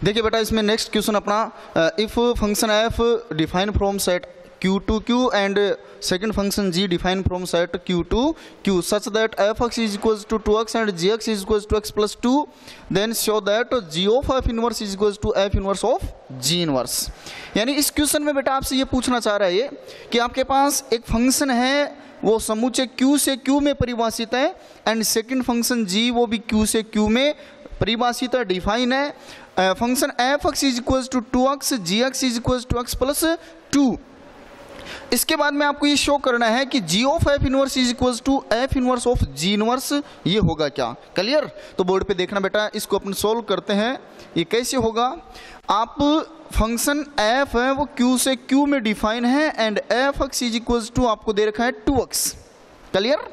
देखिए बेटा इसमें नेक्स्ट क्वेश्चन अपना, if function F define from set q to q and second function g defined from set q to q such that fx is equals to 2x and gx is equals to x plus 2, then show that g of f inverse is equals to f inverse of g inverse। यानी इस question में बेटा आपसे ये पूछना चाह रहा है ये कि आपके पास एक फंक्शन है वो समूचे q से q में परिभाषित है एंड सेकंड फंक्शन g वो भी q से q में परिभाषित है, डिफाइन है। Function fx is equals to 2x, gx is equals to x plus 2। इसके बाद में आपको ये शो करना है कि g of f inverse is equals to f inverse of g inverse, ये होगा क्या? क्लियर? तो बोर्ड पे देखना बेटा, इसको अपन सोल्व करते हैं। ये कैसे होगा? आप फंक्शन f है वो q से q में डिफाइन है and fx is equals to आपको दे रखा है 2x। Clear?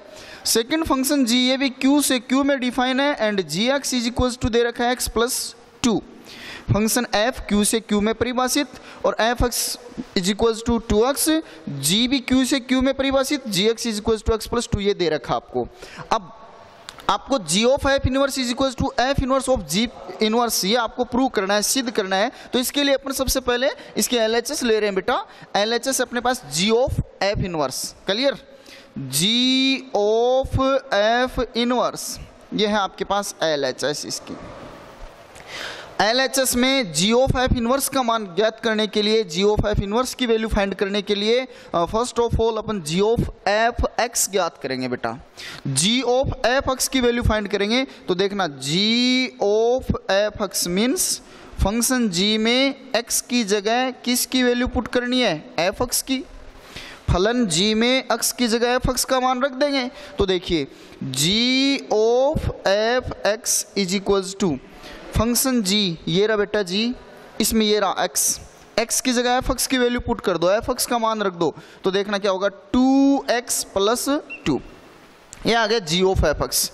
Second function g ये भी q से q में डिफाइन है and gx is equals to दे रखा है x plus 2। Function f q से q में परिभाषित और fx is equals to 2x, g भी q से q में परिभाषित, gx is equals to x plus 2 ये दे रखा आपको। अब आपको g of f inverse is equals to f inverse of g inverse ये आपको प्रूव करना है, सिद्ध करना है। तो इसके लिए अपन सबसे पहले इसके LHS ले रहे हैं बेटा। LHS अपने पास g of f inverse, clear? g of f inverse ये है आपके पास LHS। इसकी LHS में g ऑफ f इनवर्स का मान ज्ञात करने के लिए, g ऑफ f इनवर्स की वैल्यू फाइंड करने के लिए first of all upon g of f x ज्ञात करेंगे बेटा। g ऑफ f x की वैल्यू फाइंड करेंगे तो देखना g of f x means function g में x की जगह किसकी वैल्यू पुट करनी है? f x की। फलन g में x की जगह f x का मान रख देंगे तो देखिए g of f x is equals to function g ये रहा बेटा g, इसमें ये रहा x, x की जगह f(x) की वैल्यू पुट कर दो, f(x) का मान रख दो तो देखना क्या होगा 2x प्लस 2, ये आ गया g ऑफ f(x).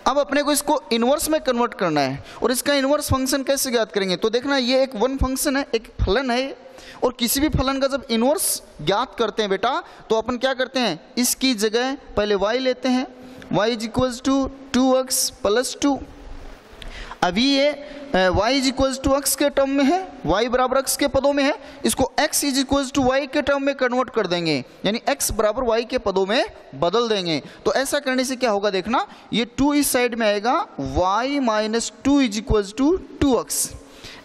अब अपने को इसको इनवर्स में कन्वर्ट करना है और इसका इनवर्स फंक्शन कैसे ज्ञात करेंगे? तो देखना ये एक वन फंक्शन है, एक फलन है और किसी भी फलन का जब इनवर्स ज्ञात करते हैं बेटा तो अपन क्या करते हैं, इसकी जगह पहले y लेते हैं, y is equals to 2x plus 2। अभी ये y is equals to x के टर्म में है, y बराबर x के पदों में है, इसको x is equals to y के टर्म में कन्वर्ट कर देंगे, यानी x बराबर y के पदों में बदल देंगे। तो ऐसा करने से क्या होगा देखना, ये 2 इस साइड में आएगा, y minus 2 is equals to 2x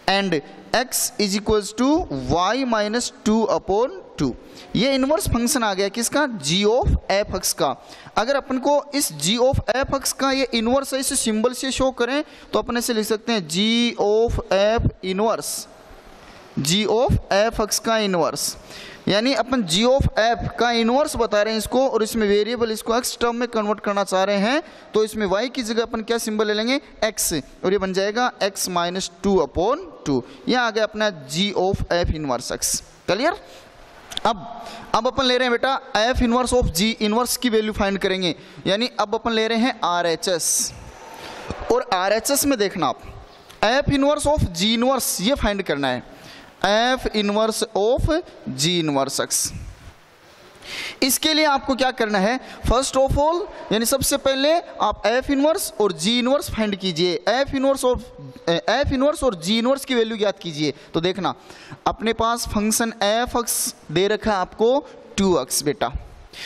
and x is equals to y minus 2 upon 2। ये इनवर्स फंक्शन आ गया किसका? g ऑफ f x का। अगर अपन को इस g ऑफ f x का ये इनवर्स है इसे सिंबल से शो करें तो अपन ऐसे लिख सकते हैं g of f inverse, g of f x का इनवर्स, यानी अपन g ऑफ f का इनवर्स बता रहे हैं इसको और इसमें वेरिएबल इसको x टर्म में कन्वर्ट करना चाह रहे हैं तो इसमें y की जगह अपन क्या सिंबल ले लेंगे? x, और ये बन जाएगा x माइनस 2 अपॉन 2। यह आ गया अपना g of f inverse x। Clear? अब अपन ले रहे हैं बेटा f inverse of g inverse की वैल्यू फाइंड करेंगे, यानी अब अपन ले रहे हैं RHS और RHS में देखना आप f inverse of g inverse ये फाइंड करना है, f inverse of g inverse x। इसके लिए आपको क्या करना है, फर्स्ट ऑफ ऑल यानी सबसे पहले आप f इनवर्स और g इनवर्स फाइंड कीजिए, f इनवर्स और g इनवर्स की वैल्यू ज्ञात कीजिए। तो देखना अपने पास फंक्शन f(x) दे रखा है आपको 2x बेटा,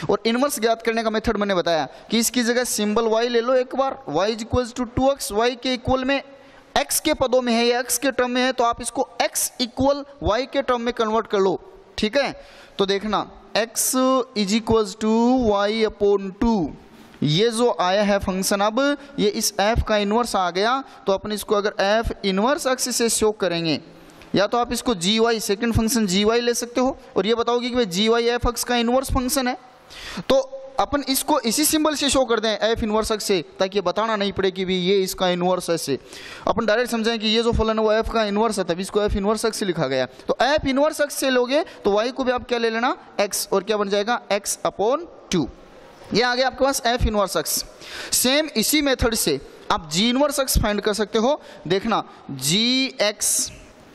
और इनवर्स ज्ञात करने का मेथड मैंने बताया कि इसकी जगह सिंबल y ले लो एक बार, y is equals to 2x, y के इक्वल में x के पदों में है या x के टर्म में है तो आप इसको x इक्वल y के टर्म में कन्वर्ट कर लो, ठीक है? तो देखना x is equals to y upon 2, ये जो आया है फंक्शन अब ये इस f का इनवर्स आ गया तो अपन इसको अगर f इनवर्स x से शो करेंगे या तो आप इसको gy सेकंड फंक्शन gy ले सकते हो और ये बताओगे कि भाई gy f(x) का इनवर्स फंक्शन है तो अपन इसको इसी सिंबल से शो कर दें f इनवर्स x से, ताकि ये बताना नहीं पड़े कि भी ये इसका इनवर्स है से, अपन डायरेक्ट समझें कि ये जो फलन है वो f का इनवर्स है तभी इसको f इनवर्स x से लिखा गया। तो f इनवर्स x से लोगे तो y को भी आप क्या ले लेना x, और क्या बन जाएगा x अपॉन 2। ये आ गया आपके पास f इनवर्स x। सेम इसी मेथड से आप g इनवर्स x फाइंड कर सकते हो। देखना gx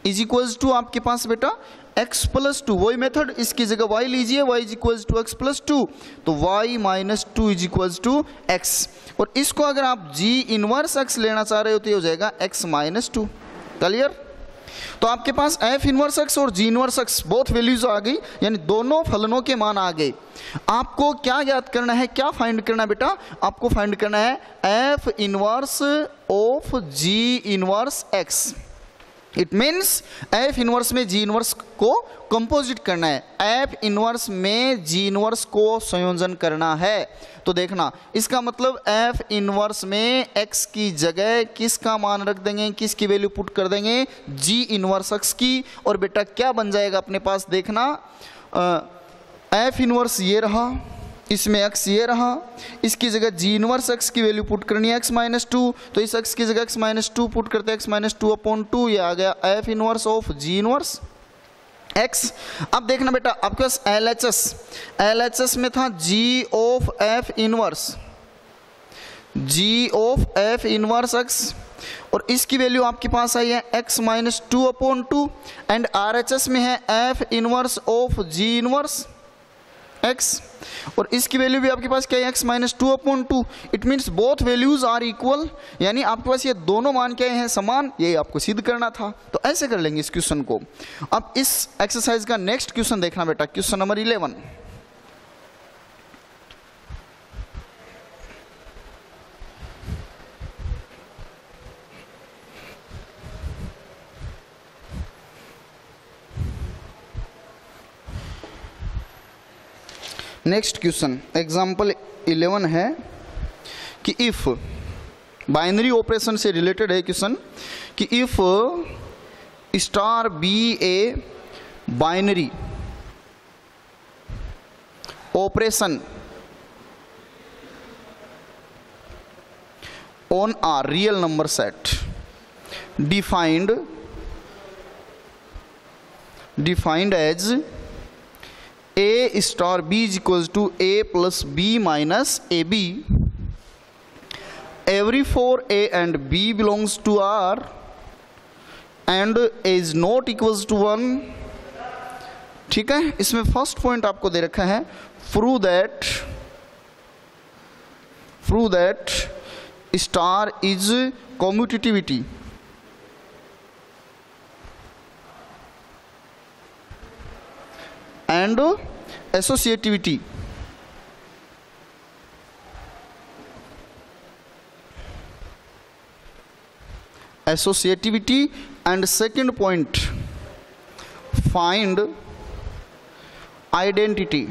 इज इक्वल्स टू आपके पास बेटा x प्लस 2, वही मेथड, इसकी जगह y लीजिए, y is equals to x plus 2 तो y minus 2 is equals to x, और इसको अगर आप g इनवर्स x लेना चाह रहे हो तो ये हो जाएगा x माइनस 2। क्लियर? तो आपके पास एफ इनवर्स एक्स और G inverse X both values आ गई, यानी दोनों फलनों के मान आ गए। आपको क्या ज्ञात करना है, क्या फाइंड करना है बेटा? आपको फाइंड करना है F inverse of ji inverse x. It means F inverse में जी इनवर्स को कंपोजिट करना है, एफ इनवर्स में जी इनवर्स को संयोजन करना है। तो देखना, इसका मतलब एफ इनवर्स में एक्स की जगह किसका मान रख देंगे, किसकी वैल्यू पुट कर देंगे, जी इनवर्स एक्स की। और बेटा क्या बन जाएगा अपने पास, देखना एफ इनवर्स ये रहा, इसमें x ये रहा, इसकी जगह जी इनवर्स x की वैल्यू पुट करनी है x-2, तो इस x की जगह x-2 पुट करते हैं, x-2/2, ये आ गया F inverse of ji inverse x। अब देखना बेटा, आपके पास LHS में था g of f inverse x, और इसकी वैल्यू आपके पास आई है x-2/2, एंड RHS में है f inverse of g inverse x, और इसकी वैल्यू भी आपके पास क्या है, x-2/2। It means both values are equal, यानी आपके पास ये दोनों मान क्या हैं, समान। ये आपको सिद्ध करना था, तो ऐसे कर लेंगे इस क्वेश्चन को। अब इस एक्सरसाइज का नेक्स्ट क्वेश्चन देखना बेटा, question number 11। Next question example 11 है कि इफ, बाइनरी ऑपरेशन से रिलेटेड है क्वेश्चन, कि if star B A binary operation on a real number set defined as a star b is equals to a plus b minus ab, every for a and b belongs to R and is not equals to 1। ठीक है, इसमें first point आपको दे रखा है, prove that star is commutativity and associativity। And second point, find identity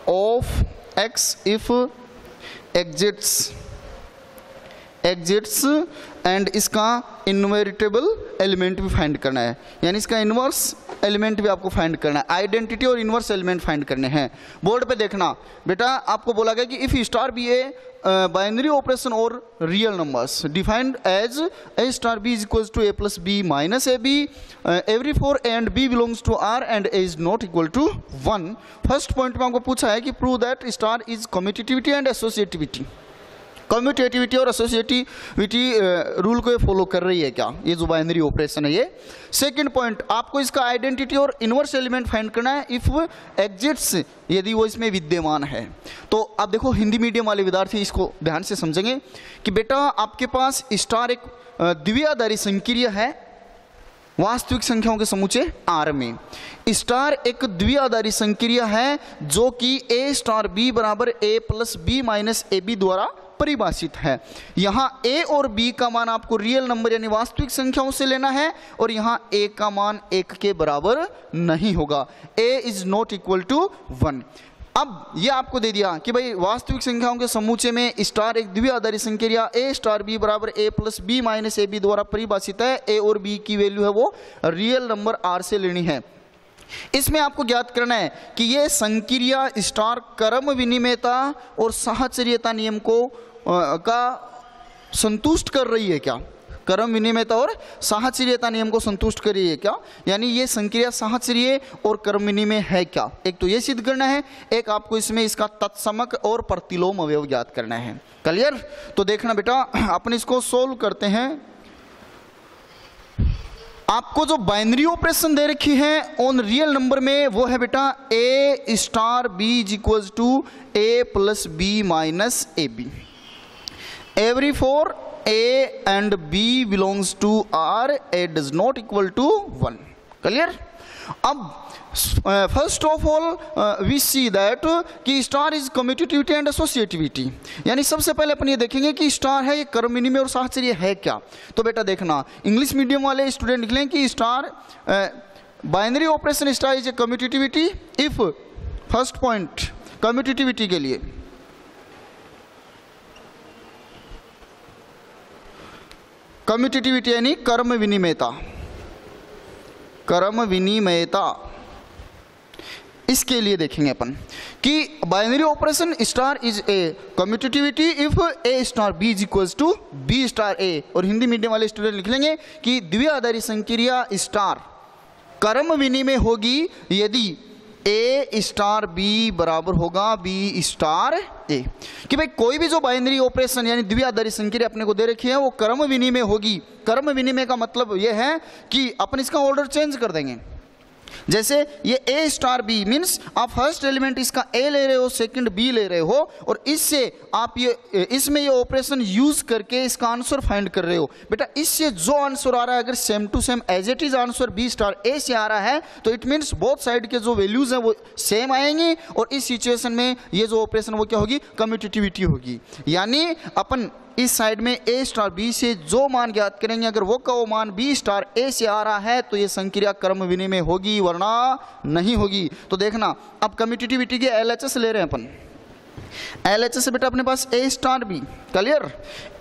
of x if exists and इसका इनवेरिटेबल element भी find करना है, यानी इसका इनवर्स एलिमेंट भी आपको फाइंड करना है। आइडेंटिटी और इनवर्स एलिमेंट फाइंड करने हैं। बोर्ड पे देखना बेटा, आपको बोला गया कि if star B A binary operation और real numbers defined as a star b is equals to a plus B minus A b, every for a and b belongs to R and a is not equal to 1। First point में आपको पूछा है कि prove that star is commutativity and associativity. Commutativity और associativity rule को ये follow कर रही है क्या, ये जो बाइनरी ऑपरेशन है ये। सेकंड पॉइंट, आपको इसका आइडेंटिटी और इनवर्स एलिमेंट फाइंड करना है इफ एग्जिस्ट्स, यदि वो इसमें विद्यमान है। तो आप देखो, हिंदी मीडियम वाले विद्यार्थी इसको ध्यान से समझेंगे कि बेटा आपके पास स्टार एक द्विआधारी संक्रिया है वास्तविक संख्याओं के समूचे आर में। स्टार एक द्विआधारी संक्रिया है जो कि ए स्टार बी बराबर a plus B minus A B द्वारा परिभाषित है। यहाँ a और b का मान आपको रियल नंबर यानी वास्तविक संख्याओं से लेना है, और यहाँ a का मान 1 के बराबर नहीं होगा, a is not equal to 1। अब ये आपको दे दिया कि भाई वास्तविक संख्याओं के समूचे में स्टार एक द्विआधारी संक्रिया a स्टार b बराबर a plus b minus A B द्वारा परिभाषित है। a और b की वैल्यू है वो रियल नंबर r से लेनी है। इसमें आपको ज्ञात करना है कि ये संक्रिया स्टार क्रम विनिमेयता और साहचर्यता नियम को का संतुष्ट कर रही है क्या, क्रम विनिमेयता और साहचर्यता नियम को संतुष्ट कर रही है क्या, यानी ये संक्रिया साहचर्य और क्रम विनिमेय है क्या। एक तो ये सिद्ध करना है, एक आपको इसमें इसका तत्समक और प्रतिलोम अवयव ज्ञात करना है। क्लियर? तो देखना बेटा, अपन इसको सोल्व करते हैं। आपको जो बाइनरी ऑपरेशन दे रखी है ऑन रियल नंबर में वो है बेटा a star b is equal to a plus B minus A b, every for A and B belongs to R, A does not equal to 1. Clear? अब first of all we see that कि star is commutativity and associativity, यानी सबसे पहले अपन ये देखेंगे कि star है ये कर्म विनिमय और साहचर्य है क्या। तो बेटा देखना, इंग्लिश मीडियम वाले स्टूडेंट लिख लें कि star binary operation star is a commutativity if, first point commutativity के लिए कम्यूटेटिविटी यानी कर्म विनिमयता, कर्म विनिमयता, इसके लिए देखेंगे अपन कि binary operation star is a commutativity if a star b is equals to b star a, और हिंदी मीडियम वाले स्टूडेंट लिख लेंगे कि द्विआधारी संक्रिया स्टार कर्म विनिमय होगी यदि ए स्टार बी बराबर होगा बी स्टार ए, कि भाई कोई भी जो बाइनरी ऑपरेशन यानी द्विआधारी संक्रिया अपने को दे रखी है वो कर्म विनिमय होगी। कर्म विनिमय का मतलब ये है कि अपन इसका ऑर्डर चेंज कर देंगे। जैसे ये ए स्टार बी मीन्स आप फर्स्ट एलिमेंट इसका ए ले रहे हो, सेकंड बी ले रहे हो, और इससे आप ये इसमें ये ऑपरेशन यूज करके इसका आंसर फाइंड कर रहे हो। बेटा इससे जो आंसर आ रहा है अगर same to same as it is answer b star a से आ रहा है तो इट मीन्स बोथ साइड के जो वैल्यूज हैं वो सेम आएंगे, और इस सिचुएशन में ये जो ऑपरेशन वो क्या होगी, कम्यूटेटिविटी होगी। यानी अपन इस साइड में ए स्टार बी से जो मान ज्ञात करेंगे अगर वो का वो मान बी स्टार ए से आ रहा है तो ये संक्रिया कर्म विनिमय होगी, वरना नहीं होगी। तो देखना अब कम्यूटेटिविटी के LHS ले रहे हैं अपन। LHS से बेटा अपने पास ए स्टार बी, क्लियर,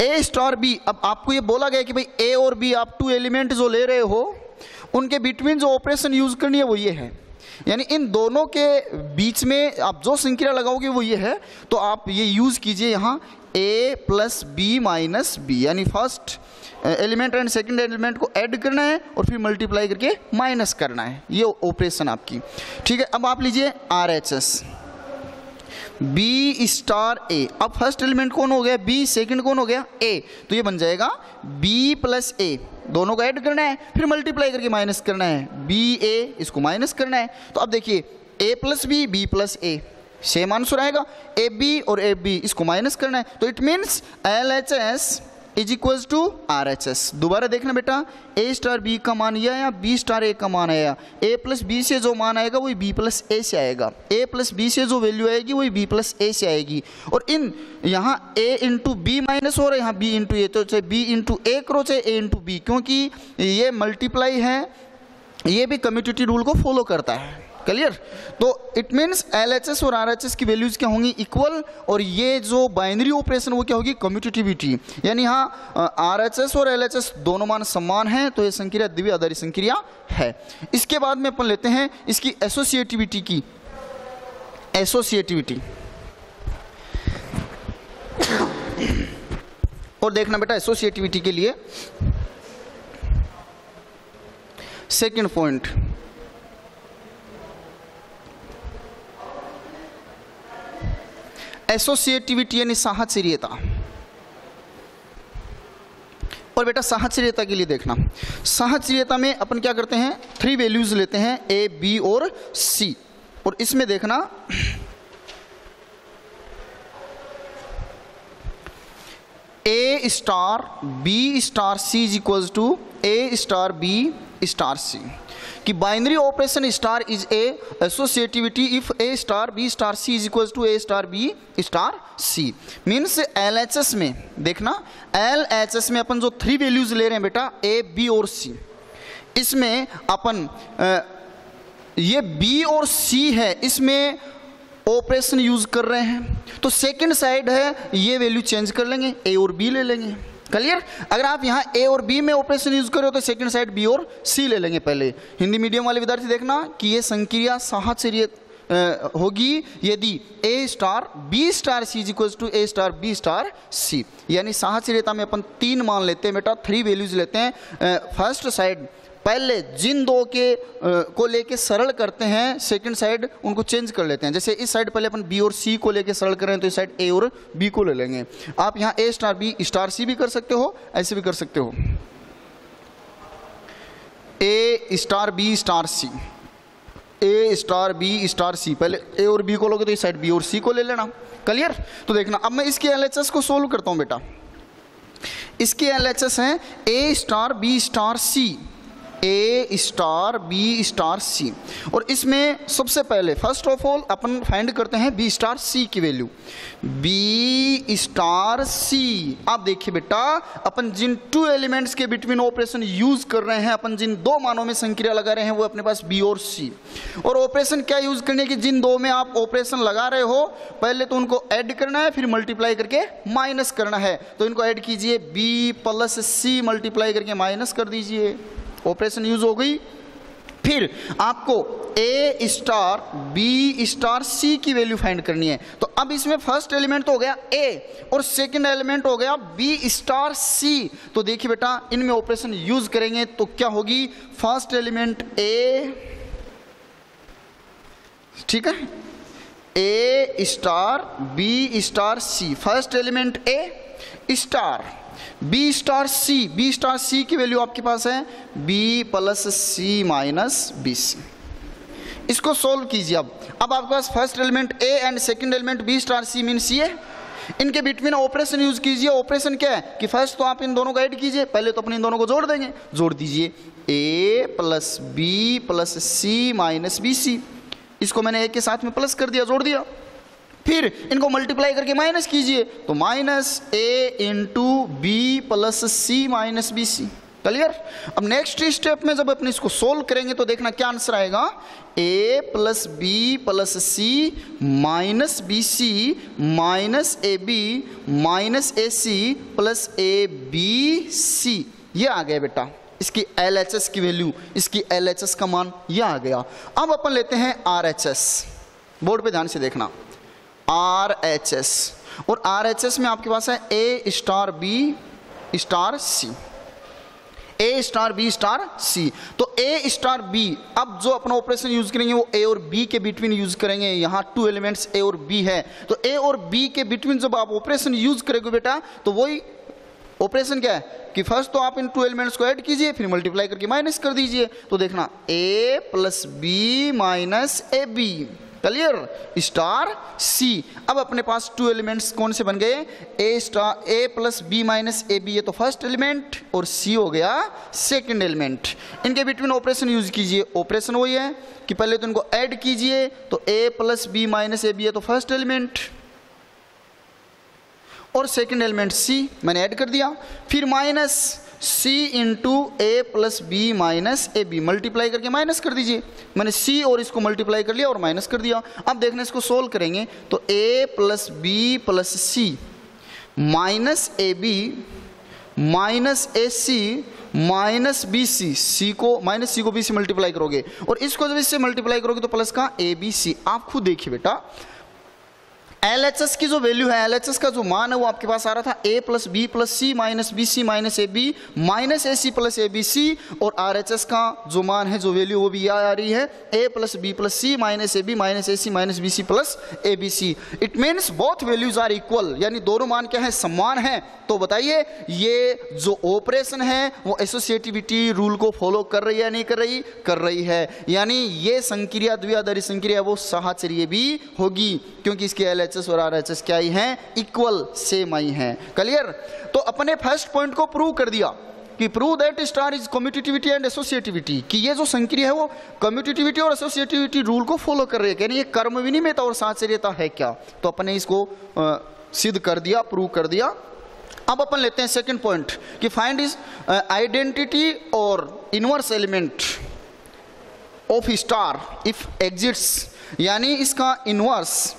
ए स्टार बी। अब आपको ये बोला गया कि भाई ए और बी आप टू एलिमेंट जो ले रहे हो उनके बिटवीन जो ऑपरेशन यूज करनी है वो ये है, यानी इन दोनों के बीच में आप जो संक्रिया लगाओगे वो ये है। तो आप ये यूज कीजिए यहाँ a plus B minus b, यानी first element and second element को ऐड करना है और फिर मल्टीप्लाई करके माइनस करना है, ये ऑपरेशन आपकी। ठीक है, अब आप लीजिए RHS बी स्टार ए। अब फर्स्ट एलिमेंट कौन हो गया बी, सेकंड कौन हो गया ए, तो ये बन जाएगा बी प्लस ए, दोनों को ऐड करना है फिर मल्टीप्लाई करके माइनस करना है, बी ए इसको माइनस करना है। तो अब देखिए ए प्लस बी प्लस ए, सेम आंसर आएगा, ए बी और ए बी इसको माइनस करना है। तो it means LHS is equals to RHS। दोबारा देखना बेटा, ए स्टार बी का मान यह आया, बी स्टार ए का मान आया, ए प्लस बी से जो मान आएगा वही बी प्लस ए से आएगा, ए प्लस बी से जो वैल्यू आएगी वही बी प्लस ए से आएगी। और इन यहाँ ए इंटू बी माइनस हो रहा है, यहाँ बी इंटू ए, तो चाहे बी इंटू ए करो चाहे ए इंटू बी, क्योंकि ये मल्टीप्लाई है, ये भी कम्यूटेटिव रूल को फॉलो करता है। क्लियर? तो इट मीन्स LHS और RHS की वैल्यूज क्या होंगी, इक्वल, और ये जो बाइनरी ऑपरेशन वो क्या होगी, कम्यूटेटिविटी। यानी यहाँ RHS और LHS दोनों मान समान हैं तो ये संक्रिया द्विआधारी संक्रिया है। इसके बाद में अपन लेते हैं इसकी एसोसिएटिविटी की, एसोसिएटिविटी। और देखना बेटा एसोसिएटिविटी के लिए सेकंड पॉइंट, एसोसिएटिविटी यानी साहचर्यता। और बेटा साहचर्यता के लिए देखना, साहचर्यता में अपन क्या करते हैं, 3 वैल्यूज लेते हैं ए बी और सी, और इसमें देखना a star b star c is equals to a star b star c, कि binary operation star is a associativity if a star b star c is equals to a star b star c. Means LHS में देखना, LHS में अपन जो 3 values ले रहे हैं बेटा A B और सी, इसमें अपन ये बी और सी है इसमें ऑपरेशन यूज कर रहे हैं, तो सेकंड साइड है ये वैल्यू चेंज कर लेंगे, ए और बी ले लेंगे। क्लियर? अगर आप यहाँ ए और बी में ऑपरेशन यूज करो तो सेकंड साइड बी और सी ले लेंगे। पहले हिंदी मीडियम वाले विद्यार्थी देखना कि ये संक्रिया साहचर्य होगी यदि a star b star c is equals to a star b star c, यानी साहचर्यता में अपन 3 मान लेते हैं बेटा, 3 वैल्यूज लेते हैं। फर्स्ट साइड पहले जिन दो के को लेके सरल करते हैं, सेकंड साइड उनको चेंज कर लेते हैं। जैसे इस साइड पहले अपन बी और सी को लेके सरल कर रहे हैं तो इस साइड ए और बी को ले लेंगे। आप यहाँ ए स्टार बी स्टार सी भी कर सकते हो, ऐसे भी कर सकते हो, ए स्टार बी स्टार सी, ए स्टार बी स्टार सी, पहले ए और बी को लोगे तो इस साइड बी और सी को ले लेना। क्लियर? तो देखना अब मैं इसके LHS को सोल्व करता हूँ बेटा। इसके LHS हैं A star B star C, A star B star C। और इसमें सबसे पहले first of all upon find करते हैं B स्टार C की वैल्यू। B स्टार C, आप देखिए बेटा, अपन जिन टू एलिमेंट्स के बिटवीन ऑपरेशन यूज कर रहे हैं, अपन जिन दो मानों में संक्रिया लगा रहे हैं वो अपने पास B और C। और ऑपरेशन क्या यूज करने की, जिन दो में आप ऑपरेशन लगा रहे हो पहले तो उनको ऐड करना है, फिर मल्टीप्लाई करके माइनस करना है। तो इनको ऐड कीजिए, B प्लस C मल्टीप्लाई करके माइनस कर दीजिए, ऑपरेशन यूज हो गई। फिर आपको A star B star C की वैल्यू फाइंड करनी है। तो अब इसमें फर्स्ट एलिमेंट तो हो गया A और सेकंड एलिमेंट हो गया B स्टार C। तो देखिए बेटा, इनमें ऑपरेशन यूज करेंगे तो क्या होगी, फर्स्ट एलिमेंट A, ठीक है, A star B star C, first element A star B star C, B star C की वैल्यू आपके पास है B plus C minus BC। इसको सोल्व कीजिए। अब आपके पास first element A and second element B star C mean C है। इनके बिटवीन ऑपरेशन यूज कीजिए। ऑपरेशन क्या है कि फर्स्ट तो आप इन दोनों को ऐड कीजिए, पहले तो अपने इन दोनों को जोड़ देंगे, जोड़ दीजिए A plus B plus C minus BC। इसको मैंने A के साथ में प्लस कर दिया, जोड़ दिया। फिर इनको मल्टीप्लाई करके माइनस कीजिए, तो minus A into B plus C minus BC। Clear. अब नेक्स्ट स्टेप में जब अपने इसको सोल्व करेंगे तो देखना क्या आंसर आएगा, A plus B plus C minus BC minus AB minus AC plus ABC। ये आ गया बेटा इसकी LHS की वैल्यू, इसकी LHS का मान ये आ गया। अब अपन लेते हैं RHS, बोर्ड पे ध्यान से देखना, RHS। और RHS में आपके पास है A star B star C, A star B star C। तो A स्टार B, अब जो अपना ऑपरेशन यूज करेंगे वो A और B के बिटवीन यूज करेंगे। यहाँ टू एलिमेंट्स A और B है, तो A और B के बिटवीन जब आप ऑपरेशन यूज करेंगे बेटा, तो वही ऑपरेशन क्या है कि फर्स्ट तो आप इन टू एलिमेंट्स को ऐड कीजिए, फिर मल्टीप्लाई करके माइनस कर दीजिए। तो देखना A plus B minus AB, clear, star C। अब अपने पास टू एलिमेंट्स कौन से बन गए, A plus B minus AB, ये तो फर्स्ट एलिमेंट, और C हो गया सेकंड एलिमेंट। इनके बिटवीन ऑपरेशन यूज कीजिए। ऑपरेशन वही है कि पहले तो इनको ऐड कीजिए, तो A plus B minus AB है तो फर्स्ट एलिमेंट, और सेकंड एलिमेंट C मैंने ऐड कर दिया। फिर minus C into A plus B minus AB, multiply करके माइनस कर दीजिए। मैंने C और इसको मल्टीप्लाई कर लिया और माइनस कर दिया। अब देखना इसको सोल्व करेंगे तो A plus B plus C minus AB minus AC minus BC, C को माइनस C को B से मल्टीप्लाई करोगे और इसको जब इससे मल्टीप्लाई करोगे तो प्लस का ABC। आप खुद देखिए बेटा, LHS की जो वैल्यू है, LHS का जो मान है वो आपके पास आ रहा था A plus B plus C minus BC minus AB minus AC plus ABC, और RHS का जो मान है, जो वैल्यू, वो भी यह आ रही है A plus B plus C minus AB minus AC minus BC plus ABC। It means both values are equal, यानी दोनों मान क्या है, समान है। तो बताइए ये जो ऑपरेशन है वो एसोसिएटिविटी रूल को फॉलो कर रही है या नहीं कर रही, कर रही है। यानी ये संक्रिया द्विआधारी संक्रिया वो साहचर्य भी होगी, क्योंकि इसके LHS और RHS क्या ही हैं, इक्वल, सेम ही हैं। क्लियर। तो अपने फर्स्ट पॉइंट को प्रूव कर दिया कि prove that star is commutativity and associativity, कि ये जो संक्रिया है वो कम्यूटेटिविटी और एसोसिएटिविटी रूल को फॉलो कर रही है। यानी ये कर्म विनिमयता और साहचर्यता है क्या, तो अपने इसको सिद्ध कर दिया, प्रूव कर दिया। अब अपन लेते हैं सेकंड पॉइंट कि फाइंड इज आइडेंटिटी और inverse element of star if exits, यानी इसका इनवर्स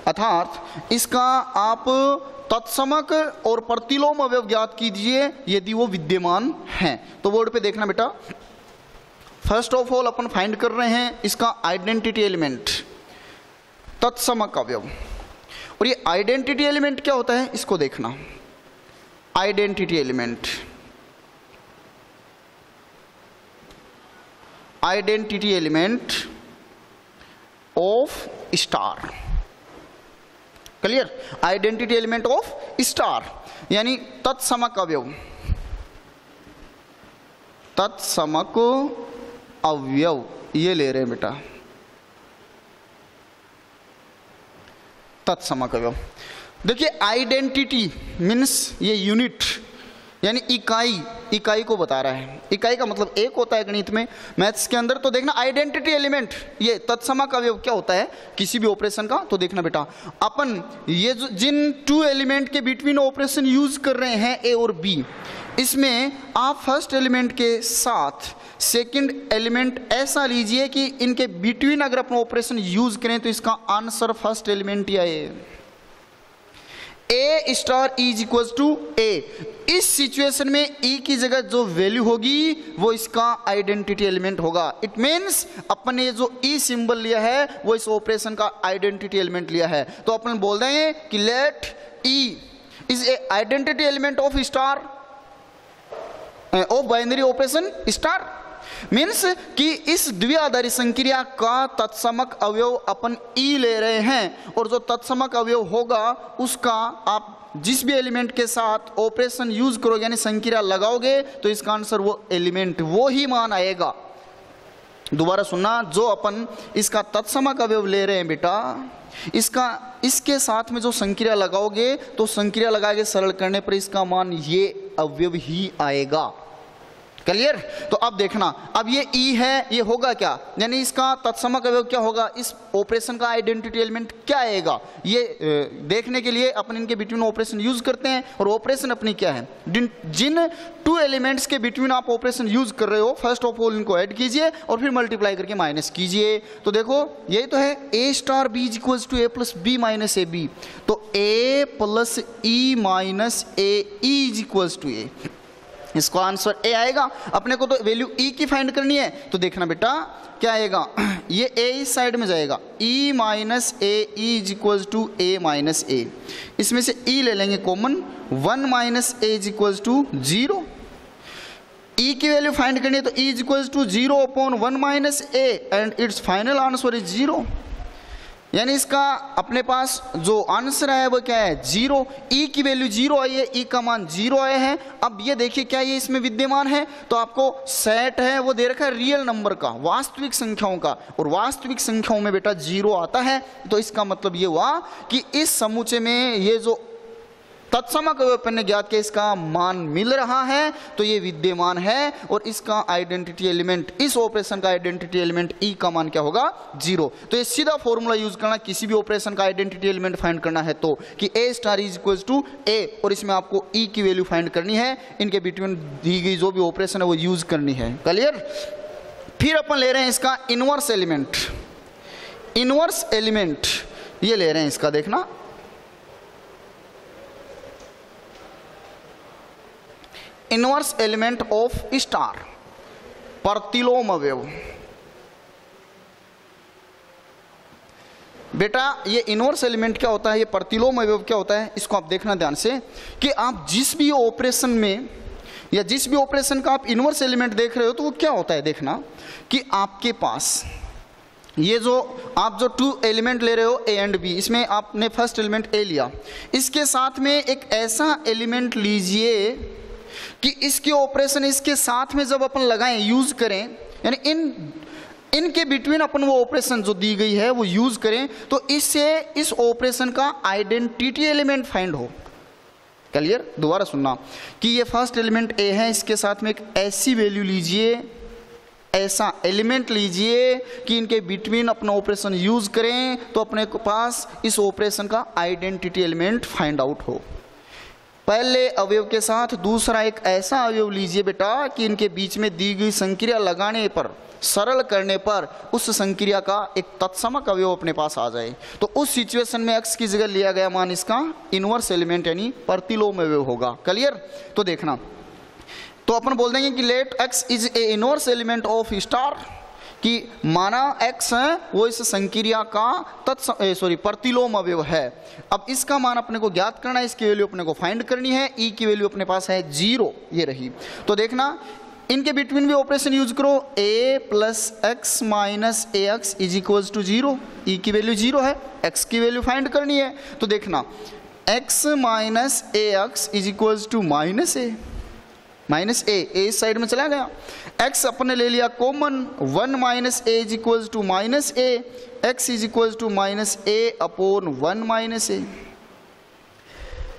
अर्थात इसका आप तत्समक और प्रतिलोम अवयव ज्ञात कीजिए यदि वो विद्यमान हैं। तो बोर्ड पे देखना बेटा, first of all upon find कर रहे हैं इसका आइडेंटिटी एलिमेंट, तत्समक अवयव। और ये आइडेंटिटी एलिमेंट क्या होता है इसको देखना, identity element, identity element of star, clear, identity element of star यानी तत्समक अवयव, तत्समक अवयव ये ले रहे हैं बेटा, तत्समक अवयव। देखिए आइडेंटिटी मीन्स ये यूनिट, यानी इकाई को बता रहा है। इकाई का मतलब एक होता है गणित में, मैथ्स के अंदर। तो देखना आइडेंटिटी एलिमेंट, ये तत्समक अवयव क्या होता है किसी भी ऑपरेशन का। तो देखना बेटा, अपन ये जिन टू एलिमेंट के बिटवीन ऑपरेशन यूज कर रहे हैं ए और बी, इसमें आप फर्स्ट एलिमेंट के साथ सेकंड एलिमेंट ऐसा लीजिए कि इनके बिटवीन अगर अपना ऑपरेशन यूज करें तो इसका आंसर फर्स्ट एलिमेंट या ए स्टार इज इक्वल टू ए। इस सिचुएशन में ई की जगह जो वैल्यू होगी वो इसका आइडेंटिटी एलिमेंट होगा। इट मीन्स अपन ने जो ई सिंबल लिया है वो इस ऑपरेशन का आइडेंटिटी एलिमेंट लिया है। तो अपन बोल देंगे कि let E is a identity element of star of binary operation star. Means कि इस द्विआधारी संक्रिया का तत्समक अवयव अपन ई ले रहे हैं, और जो तत्समक अवयव होगा उसका आप जिस भी एलिमेंट के साथ ऑपरेशन यूज करोगे यानी संक्रिया लगाओगे तो इसका आंसर वो एलिमेंट वो ही मान आएगा। दोबारा सुनना, जो अपन इसका तत्समक अवयव ले रहे हैं बेटा, इसके साथ में जो संक्रिया लगाओगे तो संक्रिया लगा के सरल करने पर इसका मान ये अवयव ही आएगा। क्लियर? तो अब देखना, अब ये ई है, ये होगा क्या, यानी इसका तत्समक अवयव क्या होगा, इस ऑपरेशन का आइडेंटिटी एलिमेंट क्या आएगा, ये देखने के लिए अपन इनके बिटवीन ऑपरेशन यूज करते हैं। और ऑपरेशन अपनी क्या है, जिन टू एलिमेंट्स के बिटवीन आप ऑपरेशन यूज कर रहे हो, फर्स्ट ऑफ ऑल इनको ऐड कीजिए और फिर मल्टीप्लाई करके माइनस कीजिए। तो देखो यही तो है, a star b is equal to a plus B minus A b. तो a plus e minus a is equal to a, इसका आंसर ए आएगा। अपने को तो वैल्यू ई की फाइंड करनी है। तो देखना बेटा क्या आएगा, ये ए इस साइड में जाएगा, e minus a is equal to a minus a. इसमें से ई ले लेंगे common, 1 minus a is equal to 0। ई की वैल्यू फाइंड करनी है तो e is equal to 0 upon 1 minus a and it's final answer is 0। यानी इसका अपने पास जो आंसर है वो क्या है, 0। ई की वैल्यू 0 आई है, ई का मान 0 आया है। अब ये देखिए क्या ये इसमें विद्यमान है, तो आपको सेट है वो दे रखा है रियल नंबर का, वास्तविक संख्याओं का, और वास्तविक संख्याओं में बेटा 0 आता है। तो इसका मतलब ये हुआ कि इस समूचे में ये जो तत्समक अवयव अपन ने ज्ञात किया इसका मान मिल रहा है, तो ये विद्यमान है। और इसका आइडेंटिटी एलिमेंट, इस ऑपरेशन का आइडेंटिटी एलिमेंट ई का मान क्या होगा, 0। तो ये सीधा फॉर्मूला यूज करना, किसी भी ऑपरेशन का आइडेंटिटी एलिमेंट फाइंड करना है तो कि ए स्टार इज इक्वल टू ए, और इसमें आपको ई की वैल्यू फाइंड करनी है, इनके बिटवीन दी गई जो भी ऑपरेशन है वो यूज करनी है। क्लियर? फिर अपन ले रहे हैं इसका इनवर्स एलिमेंट। इनवर्स एलिमेंट ये ले रहे हैं इसका, देखना इनवर्स एलिमेंट ऑफ स्टार, प्रतिलोम अवयव। बेटा ये इनवर्स एलिमेंट क्या होता है, ये प्रतिलोम अवयव क्या होता है, इसको आप देखना ध्यान से कि आप जिस भी ऑपरेशन में या जिस भी ऑपरेशन का आप इनवर्स एलिमेंट देख रहे हो तो वो क्या होता है। देखना कि आपके पास ये जो आप जो टू एलिमेंट ले रहे हो ए एंड बी, इसमें आपने फर्स्ट एलिमेंट ए लिया, इसके साथ में एक ऐसा एलिमेंट लीजिए कि इसके ऑपरेशन इसके साथ में जब अपन लगाएं यूज करें, यानी इनके बिटवीन अपन वो ऑपरेशन जो दी गई है वो यूज करें, तो इससे इस ऑपरेशन का आइडेंटिटी एलिमेंट फाइंड हो। क्लियर? दोबारा सुनना कि ये फर्स्ट एलिमेंट ए है, इसके साथ में एक ऐसी वैल्यू लीजिए, ऐसा एलिमेंट लीजिए कि इनके बिटवीन अपना ऑपरेशन यूज करें तो अपने पास इस ऑपरेशन का आइडेंटिटी एलिमेंट फाइंड आउट हो। पहले अवयव के साथ दूसरा एक ऐसा अवयव लीजिए बेटा कि इनके बीच में दी गई संक्रिया लगाने पर, सरल करने पर उस संक्रिया का एक तत्समक अवयव अपने पास आ जाए। तो उस सिचुएशन में x की जगह लिया गया मान इसका इनवर्स एलिमेंट यानी प्रतिलोम अवयव होगा। क्लियर? तो देखना, तो अपन बोल देंगे कि let x is a inverse element of star, कि माना x है वो इस संक्रिया का प्रतिलोम अवयव है। अब इसका मान अपने को ज्ञात करना है, इसकी वैल्यू अपने को फाइंड करनी है। ई की वैल्यू अपने पास है 0, ये रही। तो देखना इनके बिटवीन भी ऑपरेशन यूज करो, a plus X minus A x is equal to 0। ई की वैल्यू 0 है, x की वैल्यू फाइंड करनी है। तो देखना x minus A x is equal to minus a, minus a इस साइड में चला गया, x अपने ले लिया common, 1 minus a is equal to minus A, x is equal to minus a upon 1 minus a.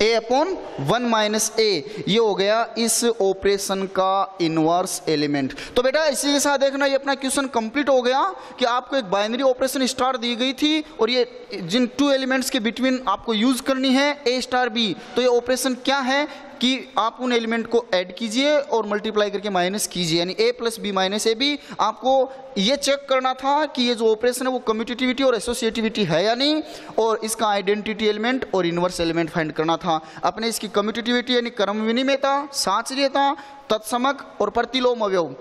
a upon 1 minus a, ये हो गया इस ऑपरेशन का इनवर्स एलिमेंट। तो बेटा इसी के साथ देखना ये अपना क्वेश्चन कंप्लीट हो गया कि आपको एक बाइनरी ऑपरेशन स्टार दी गई थी और ये जिन 2 एलिमेंट्स के बिटवीन आपको यूज करनी है a स्टार b। तो ये ऑपरेशन क्या है कि आप उन एलिमेंट को ऐड कीजिए और मल्टीप्लाई करके माइनस कीजिए, यानी a plus B minus A B. आपको ये चेक करना था कि ये जो ऑपरेशन है वो कम्यूटेटिविटी और एसोसिएटिविटी है या नहीं, और इसका आइडेंटिटी एलिमेंट और इनवर्स एलिमेंट फाइंड करना था। अपने इसकी कम्यूटेटिविटी यानी क्रम विनिमयता, साचर्यता, तत्समक और प्रतिलोम अवयव,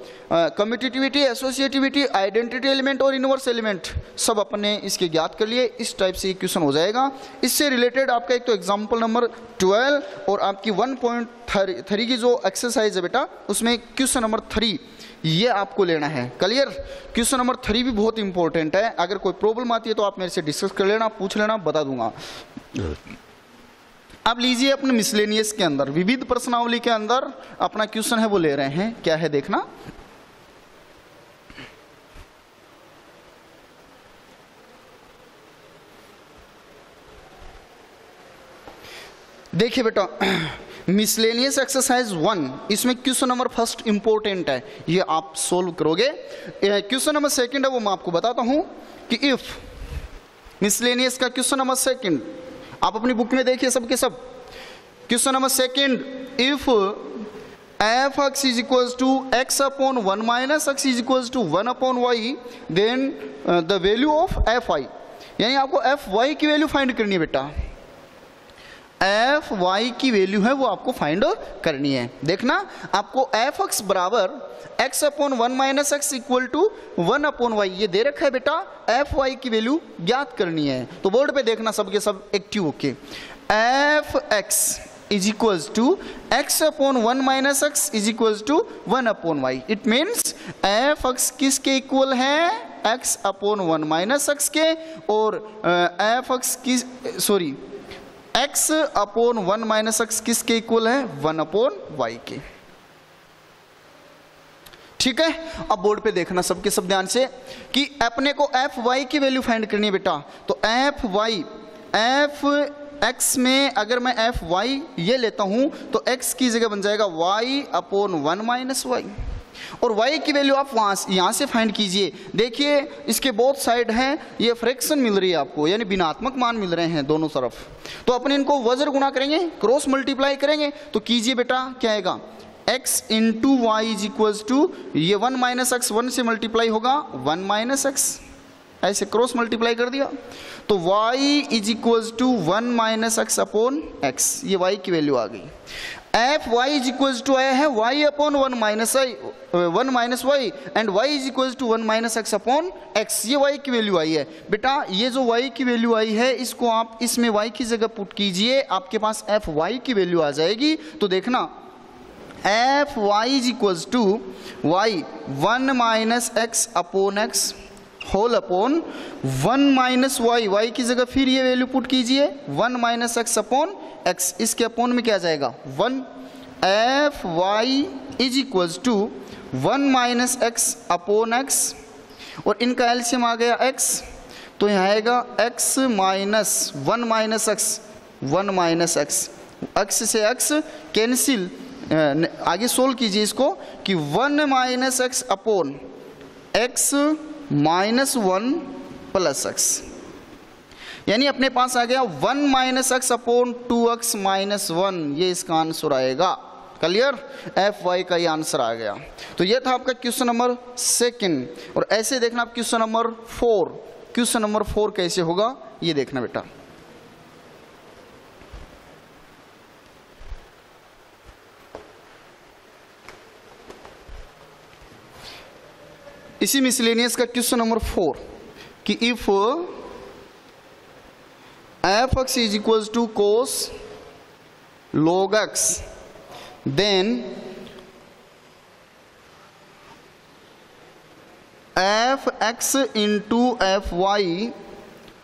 कम्यूटेटिविटी, एसोसिएटिविटी, आइडेंटिटी एलिमेंट और इनवर्स एलिमेंट सब अपने इसके ज्ञात कर लिए। इस टाइप से ये क्वेश्चन हो जाएगा। इससे रिलेटेड आपका एक तो एग्जाम्पल नंबर 12 और आपकी 1.3 की जो एक्सरसाइज है बेटा उसमें क्वेश्चन नंबर 3 ये आपको लेना है। क्लियर? क्वेश्चन नंबर 3 भी बहुत इंपॉर्टेंट है। अगर कोई प्रॉब्लम आती है तो आप मेरे से डिस्कस कर लेना, पूछ लेना, बता दूंगा। अब लीजिए अपने मिसलेनियस के अंदर, विविध प्रश्नावली के अंदर अपना क्वेश्चन है वो ले रहे हैं। क्या है देखना, देखिए बेटा मिसलेनियस एक्सरसाइज 1, इसमें क्वेश्चन नंबर फर्स्ट इंपॉर्टेंट है, ये आप सोल्व करोगे। क्वेश्चन नंबर सेकंड है वो मैं आपको बताता हूं कि इफ मिसलेनियस का क्वेश्चन नंबर सेकंड आप अपनी बुक में देखिए सबके सब। Question number second, if F X is equals to X upon 1 minus X is equals to 1 upon Y, then the value of F Y, यानी आपको एफ वाई की वैल्यू फाइंड करनी है बेटा। एफ वाई की वैल्यू है वो आपको फाइंड करनी है। देखना आपको एफ एक्स बराबर X upon 1 minus X equal to 1 upon Y ये दे रखा है बेटा। एफ वाई की वैल्यू ज्ञात करनी है। तो बोर्ड पे देखना सबके सब एक्टिव होके, F X is equals to X upon 1 minus X is equals to 1 upon Y. It means F X किसके इक्वल है? एक्स अपॉन 1 माइनस एक्स के, और एफ एक्स की sorry x upon 1 minus X किसके equal है? 1 upon Y के। ठीक है, अब बोर्ड पे देखना सबके सब ध्यान से कि अपने को एफ वाई की वैल्यू फाइंड करनी है बेटा। तो एफ वाई, एफ एक्स में अगर मैं एफ वाई ये लेता हूं तो x की जगह बन जाएगा y अपॉन 1 माइनस वाई, और y की वैल्यू आप यहाँ से फाइंड कीजिए। देखिए इसके बोथ साइड हैं, ये फ्रैक्शन मिल रही है आपको, यानी भिन्नात्मक मान मिल रहे हैं दोनों तरफ। तो अपने इनको वज्र गुणा करेंगे, क्रॉस मल्टीप्लाई करेंगे। तो कीजिए बेटा, क्या आएगा? x into Y is equals to ये 1 माइनस एक्स 1 से मल्टीप्लाई होगा 1 माइनस एक्स, ऐसे क्रॉस मल्टीप्लाई कर दिया। तो y is equals to 1 minus X upon X, ये y की वैल्यू आ गई। F Y is equals to आया है y upon 1 minus Y and y is equals to 1 minus X upon X, ये y की वैल्यू आई है बेटा। ये जो y की वैल्यू आई है इसको आप इसमें y की जगह पुट कीजिए, आपके पास एफ वाई की वैल्यू आ जाएगी। तो देखना F Y is equals to Y 1 minus X upon X whole upon 1 minus Y, Y की जगह फिर ये वैल्यू पुट कीजिए 1 माइनस एक्स अपॉन एक्स, इसके अपॉन में क्या जाएगा 1। F Y is equals to 1 minus X upon X, और इनका एलसीएम आ गया x, तो यहाँ आएगा x minus 1 minus X 1 minus x, x से x कैंसिल, आगे सोल्व कीजिए इसको कि 1 minus X upon x minus 1 plus x, यानी अपने पास आ गया 1 minus X upon 2x minus 1, ये इसका आंसर आएगा। क्लियर? एफ वाई का ये आंसर आ गया। तो ये था आपका क्वेश्चन नंबर सेकंड। और ऐसे देखना आप क्वेश्चन नंबर 4, क्वेश्चन नंबर 4 कैसे होगा ये देखना बेटा। इसी मिसलेनियस का क्वेश्चन नंबर 4 कि if F X is equals to cos log x, then F x into F Y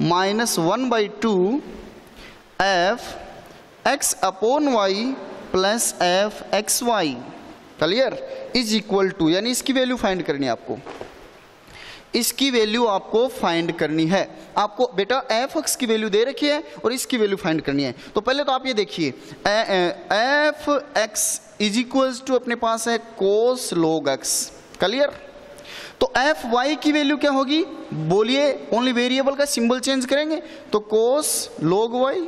minus 1/2 F x upon Y plus F X Y, clear, is equal to, यानी इसकी value find करनी है आपको। इसकी value आपको find करनी है। आपको बेटा एफ एक्स की वैल्यू दे रखी है और इसकी वैल्यू फाइंड करनी है। तो पहले तो आप ये देखिए F X is equals to अपने पास है कोस लॉग एक्स। क्लियर? तो एफ वाई की वैल्यू क्या होगी बोलिए? ओनली वेरिएबल का सिंबल चेंज करेंगे तो कोस लॉग वाई,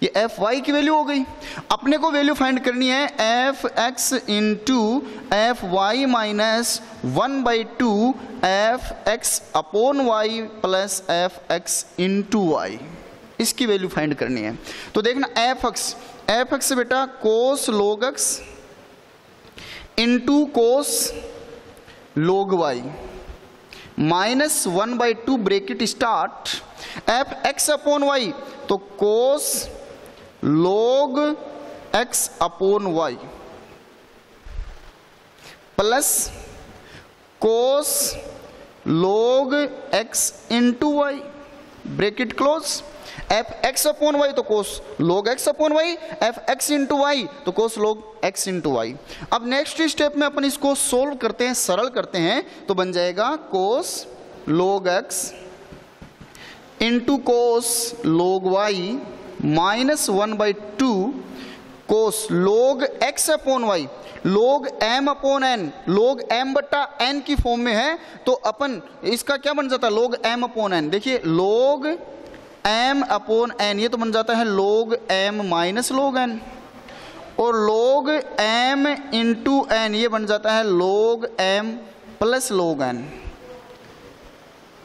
ये एफ वाई की वैल्यू हो गई। अपने को वैल्यू फाइंड करनी है F x into F Y minus 1/2 F x upon Y plus F x into Y, इसकी वैल्यू फाइंड करनी है। तो देखना एफ एक्स बेटा cos log x into cos log y minus 1/2 bracket start f x upon y, तो cos log x upon Y plus cos log x into y bracket close, f x upon y तो cos log x upon y, f x into y तो cos log x into y. अब next step में अपन इसको solve करते हैं, सरल करते हैं, तो बन जाएगा cos log x into cos log y minus 1/2 cos log x upon y, log m upon n, log m बट्टा एन की फॉर्म में है तो अपन इसका क्या बन जाता है लॉग एम अपॉन एन। देखिए लॉग एम अपॉन एन ये तो बन जाता है log m minus log n, और लॉग एम इंटू एन ये बन जाता है log m plus log N.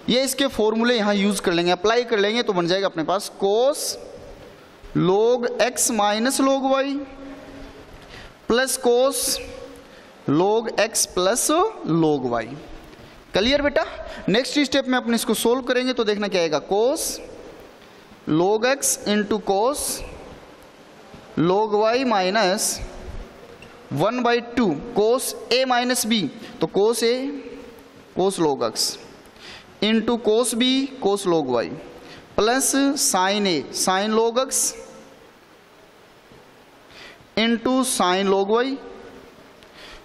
ये इसके फॉर्मूले यहां यूज कर लेंगे, अप्लाई कर लेंगे तो बन जाएगा अपने पास cos log x minus log y plus cos log x plus log y. Clear बेटा? नेक्स्ट स्टेप में अपन इसको सोल्व करेंगे तो देखना क्या आएगा cos log x into cos log y minus 1/2 cos a minus b, तो cos a cos log x into cos b cos log y plus sine a sine log x into sine log y,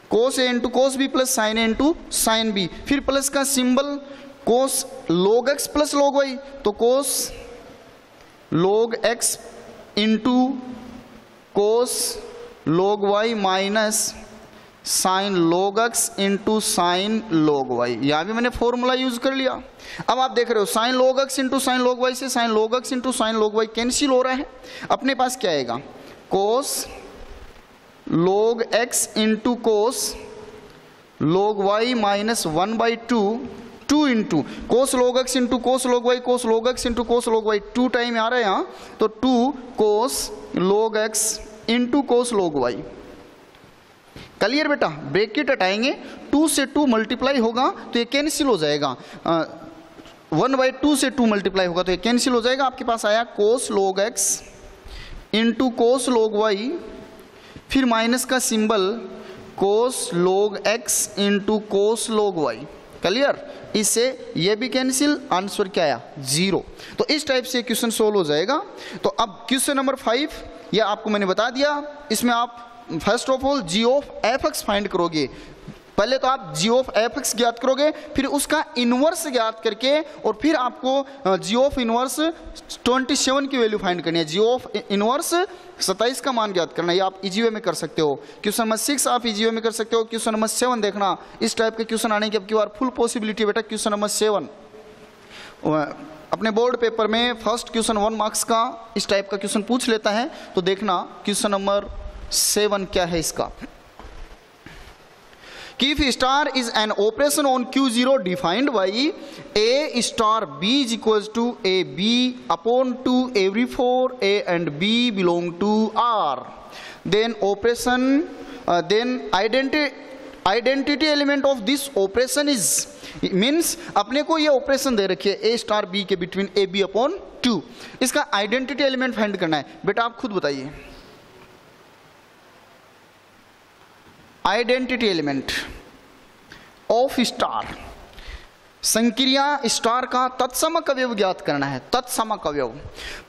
cos a into cos B plus sine a into sine b, फिर plus का symbol cos log x plus log y, तो cos log x into cos log y minus sine log x into sine log y. यहां भी मैंने formula use कर लिया। अब आप देख रहे हो sine log x into sine log y से sine log x into sine log y cancel हो रहा है। अपने पास क्या आएगा cos log x into cos log y minus 1/2 2 into cos log x into cos log y, cos log x into cos log y 2 time आ रहा है यहाँ, तो 2 cos log x into cos log y. Clear बेटा? Bracket हटाएंगे 2 से 2 multiply होगा तो ये कैंसिल हो जाएगा, 1/2 से 2 मल्टीप्लाई होगा तो ये कैंसिल हो जाएगा। आपके पास आया cos log x into cos log y, फिर माइनस का symbol cos log x into cos log y. Clear? इससे ये भी कैंसिल, आंसर क्या आया 0। तो इस टाइप से क्वेश्चन सोल्व हो जाएगा। तो अब क्वेश्चन नंबर 5 यह आपको मैंने बता दिया, इसमें आप first of all G of F X find करोगे। पहले तो आप जी ऑफ एफ एक्स ज्ञात करोगे, फिर उसका इनवर्स ज्ञात करके और फिर आपको जी ऑफ इनवर्स 27 की वैल्यू फाइंड करनी है। जी ऑफ इनवर्स 27 का मान ज्ञात करना है। ये आप इजी वे में कर सकते हो। क्वेश्चन नंबर 6 आप इजी वे में कर सकते हो। क्वेश्चन नंबर 7 देखना, इस टाइप के क्वेश्चन आने की अब की बार फुल पॉसिबिलिटी बेटा। क्वेश्चन नंबर 7 अपने बोर्ड पेपर में फर्स्ट क्वेश्चन 1 मार्क्स का इस टाइप का क्वेश्चन पूछ लेता है। तो देखना क्वेश्चन नंबर 7 क्या है इसका। If star is an operation on Q0 defined by A star B is equals to AB upon 2 every 4 A and B belong to R, then operation then identity element of this operation is means अपने को ये operation दे रखी है A star B के between AB upon 2। इसका identity element find करना है। बेटा आप खुद बताइए आइडेंटिटी एलिमेंट ऑफ स्टार, संक्रिया स्टार का तत्समक अवयव ज्ञात करना है। तत्समक अवयव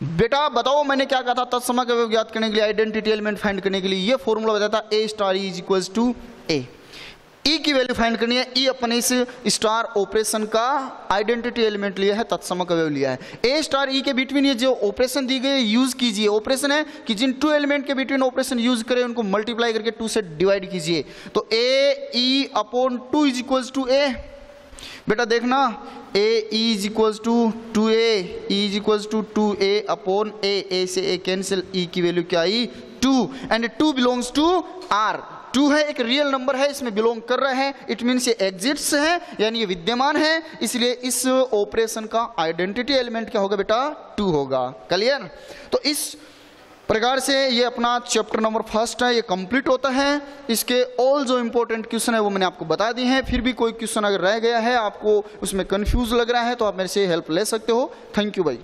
बेटा बताओ मैंने क्या कहा था? तत्समक अवयव ज्ञात करने के लिए, आइडेंटिटी एलिमेंट फाइंड करने के लिए ये फॉर्मूला बताया था A star is equals to A। E की वैल्यू फाइंड करनी है। ई अपने इस स्टार ऑपरेशन का आइडेंटिटी एलिमेंट लिया है, तत्समक अवयव लिया है। ए स्टार ई के बिटवीन ये जो ऑपरेशन दी गई यूज कीजिए। ऑपरेशन है कि जिन टू एलिमेंट के बिटवीन ऑपरेशन यूज करें उनको मल्टीप्लाई करके 2 से डिवाइड कीजिए। तो a e upon 2 is equals to a. बेटा देखना, a is equals to 2a, e is equals to 2a upon a से ए कैंसिल, ई की वैल्यू क्या आई 2 एंड 2 बिलोंग्स टू आर। 2 है एक रियल नंबर है, इसमें बिलोंग कर रहा है, इट मीन्स ये एग्जिट्स है यानी ये विद्यमान है, इसलिए इस ऑपरेशन का आइडेंटिटी एलिमेंट क्या होगा बेटा 2 होगा। क्लियर? तो इस प्रकार से ये अपना चैप्टर नंबर 1 है, ये कंप्लीट होता है। इसके ऑल जो इंपॉर्टेंट क्वेश्चन है वो मैंने आपको बता दिए हैं। फिर भी कोई क्वेश्चन अगर रह गया है, आपको उसमें कंफ्यूज लग रहा है, तो आप मेरे से हेल्प ले सकते हो। थैंक यू भाई।